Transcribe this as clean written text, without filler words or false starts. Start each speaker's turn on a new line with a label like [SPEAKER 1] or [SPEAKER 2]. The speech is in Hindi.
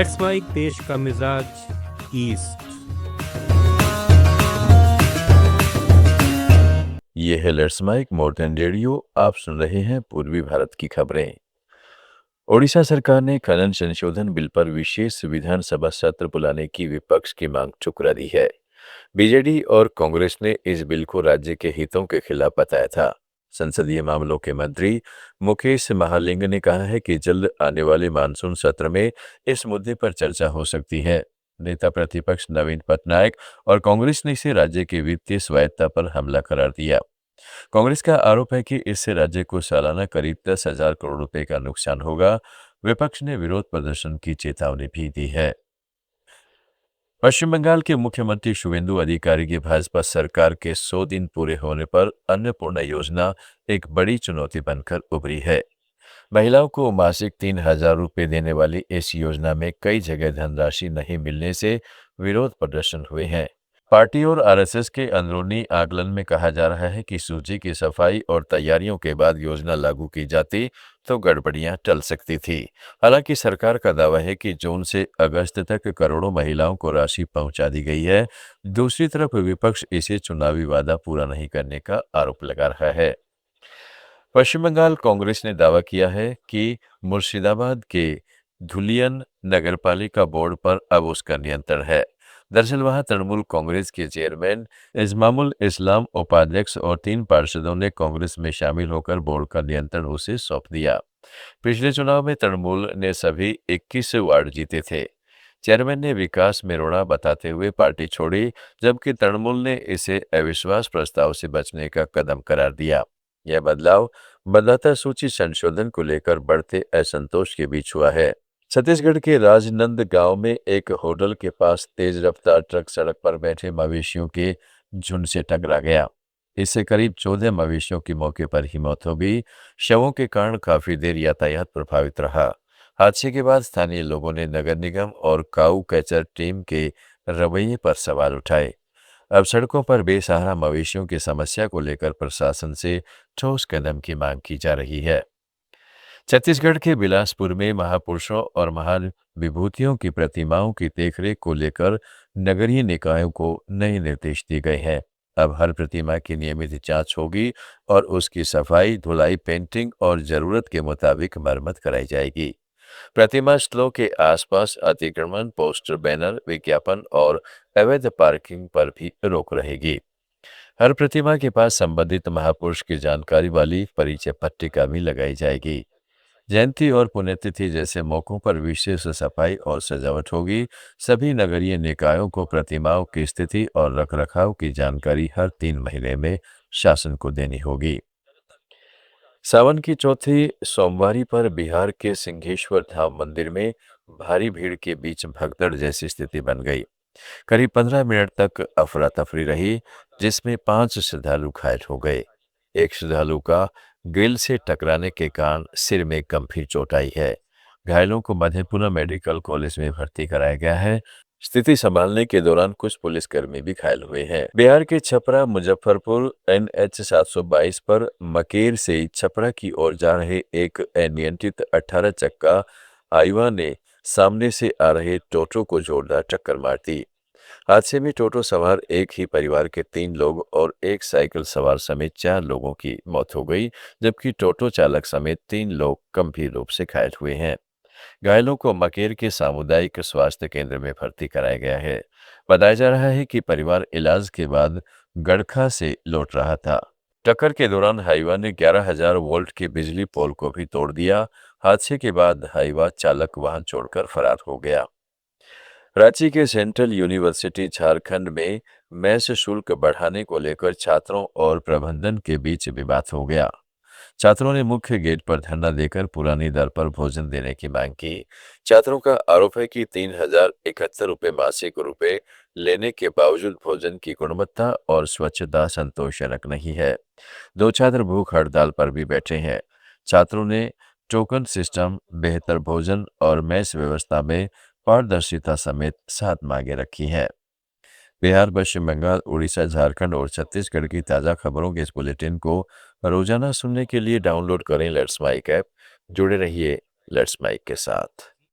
[SPEAKER 1] लेट्स माइक देश का मिजाज ईस्ट।
[SPEAKER 2] ये है लेट्स माइक मॉडर्न रेडियो। आप सुन रहे हैं पूर्वी भारत की खबरें। ओडिशा सरकार ने खनन संशोधन बिल पर विशेष विधानसभा सत्र बुलाने की विपक्ष की मांग ठुकरा दी है। बीजेडी और कांग्रेस ने इस बिल को राज्य के हितों के खिलाफ बताया था। संसदीय मामलों के मंत्री मुकेश महालिंग ने कहा है कि जल्द आने वाले मानसून सत्र में इस मुद्दे पर चर्चा हो सकती है। नेता प्रतिपक्ष नवीन पटनायक और कांग्रेस ने इसे राज्य की वित्तीय स्वायत्ता पर हमला करार दिया। कांग्रेस का आरोप है कि इससे राज्य को सालाना करीब 10,000 करोड़ रुपए का नुकसान होगा। विपक्ष ने विरोध प्रदर्शन की चेतावनी भी दी है। पश्चिम बंगाल के मुख्यमंत्री शुवेंदु अधिकारी की भाजपा सरकार के 100 दिन पूरे होने पर अन्नपूर्णा योजना एक बड़ी चुनौती बनकर उभरी है। महिलाओं को मासिक 3,000 रुपए देने वाली इस योजना में कई जगह धनराशि नहीं मिलने से विरोध प्रदर्शन हुए हैं। पार्टी और आरएसएस के अंदरूनी आकलन में कहा जा रहा है कि सूची की सफाई और तैयारियों के बाद योजना लागू की जाती तो गड़बड़ियां टल सकती थी। हालांकि सरकार का दावा है कि जून से अगस्त तक करोड़ों महिलाओं को राशि पहुंचा दी गई है। दूसरी तरफ विपक्ष इसे चुनावी वादा पूरा नहीं करने का आरोप लगा रहा है। पश्चिम बंगाल कांग्रेस ने दावा किया है कि मुर्शिदाबाद के धुलियन नगरपालिका बोर्ड पर अब उसका नियंत्रण है। दरअसल वहां तृणमूल कांग्रेस के चेयरमैन इस्मामुल इस्लाम उपाध्यक्ष और 3 पार्षदों ने कांग्रेस में शामिल होकर बोर्ड का नियंत्रण उसे सौंप दिया। पिछले चुनाव में तृणमूल ने सभी 21 वार्ड जीते थे। चेयरमैन ने विकास मेरोड़ा बताते हुए पार्टी छोड़ी, जबकि तृणमूल ने इसे अविश्वास प्रस्ताव से बचने का कदम करार दिया। यह बदलाव मतदाता सूची संशोधन को लेकर बढ़ते असंतोष के बीच हुआ है। छत्तीसगढ़ के राजनंद गांव में एक होटल के पास तेज रफ्तार ट्रक सड़क पर बैठे मवेशियों के झुंड से टकरा गया। इससे करीब 14 मवेशियों की मौके पर ही मौत हो गई। शवों के कारण काफी देर यातायात प्रभावित रहा। हादसे के बाद स्थानीय लोगों ने नगर निगम और काऊ कैचर टीम के रवैये पर सवाल उठाए। अब सड़कों पर बेसहारा मवेशियों की समस्या को लेकर प्रशासन से ठोस कदम की मांग की जा रही है। छत्तीसगढ़ के बिलासपुर में महापुरुषों और महान विभूतियों की प्रतिमाओं की देखरेख को लेकर नगरीय निकायों को नए निर्देश दिए गए हैं। अब हर प्रतिमा की नियमित जांच होगी और उसकी सफाई, धुलाई, पेंटिंग और जरूरत के मुताबिक मरम्मत कराई जाएगी। प्रतिमा स्थलों के आसपास अतिक्रमण, पोस्टर, बैनर, विज्ञापन और अवैध पार्किंग पर भी रोक रहेगी। हर प्रतिमा के पास संबंधित महापुरुष की जानकारी वाली परिचय पट्टिका भी लगाई जाएगी। जयंती और पुण्यतिथि जैसे मौकों पर विशेष सफाई और सजावट होगी। सभी नगरीय निकायों को प्रतिमाओं की स्थिति और रखरखाव की जानकारी हर 3 महीने में शासन को देनी होगी। सावन की चौथी सोमवारी पर बिहार के सिंहेश्वर धाम मंदिर में भारी भीड़ के बीच भगदड़ जैसी स्थिति बन गई। करीब 15 मिनट तक अफरा तफरी रही, जिसमें 5 श्रद्धालु घायल हो गए। एक श्रद्धालु का ग्रिल से टकराने के कारण सिर में गंभीर चोट आई है। घायलों को मधेपुरा मेडिकल कॉलेज में भर्ती कराया गया है। स्थिति संभालने के दौरान कुछ पुलिसकर्मी भी घायल हुए हैं। बिहार के छपरा मुजफ्फरपुर NH 722 पर मकेर से छपरा की ओर जा रहे एक अनियंत्रित 18 चक्का हाईवा ने सामने से आ रहे टोटो को जोरदार टक्कर मार दी। हादसे में टोटो सवार एक ही परिवार के 3 लोग और एक साइकिल सवार समेत 4 लोगों की मौत हो गई, जबकि टोटो चालक समेत 3 लोग गंभीर रूप से घायल हुए हैं। घायलों को मकेर के सामुदायिक स्वास्थ्य केंद्र में भर्ती कराया गया है। बताया जा रहा है कि परिवार इलाज के बाद गड़खा से लौट रहा था। टक्कर के दौरान हाईवा ने 11,000 वोल्ट के बिजली पोल को भी तोड़ दिया। हादसे के बाद हाईवा चालक वाहन छोड़कर फरार हो गया। रांची के सेंट्रल यूनिवर्सिटी झारखंड में मेस शुल्क बढ़ाने को लेकर छात्रों और प्रबंधन के बीच विवाद हो गया। छात्रों ने मुख्य गेट पर धरना देकर पुरानी दर पर भोजन देने की मांग की। छात्रों का आरोप है कि 3,071 रुपये मासिक रुपए लेने के बावजूद भोजन की गुणवत्ता और स्वच्छता संतोषजनक नहीं है। 2 छात्र भूख हड़ताल पर भी बैठे हैं। छात्रों ने टोकन सिस्टम, बेहतर भोजन और मेस व्यवस्था में पारदर्शिता समेत 7 मांगे रखी हैं। बिहार, पश्चिम बंगाल, उड़ीसा, झारखंड और छत्तीसगढ़ की ताज़ा खबरों के इस बुलेटिन को रोजाना सुनने के लिए डाउनलोड करें लेट्स माइक ऐप। जुड़े रहिए लेट्स माइक के साथ।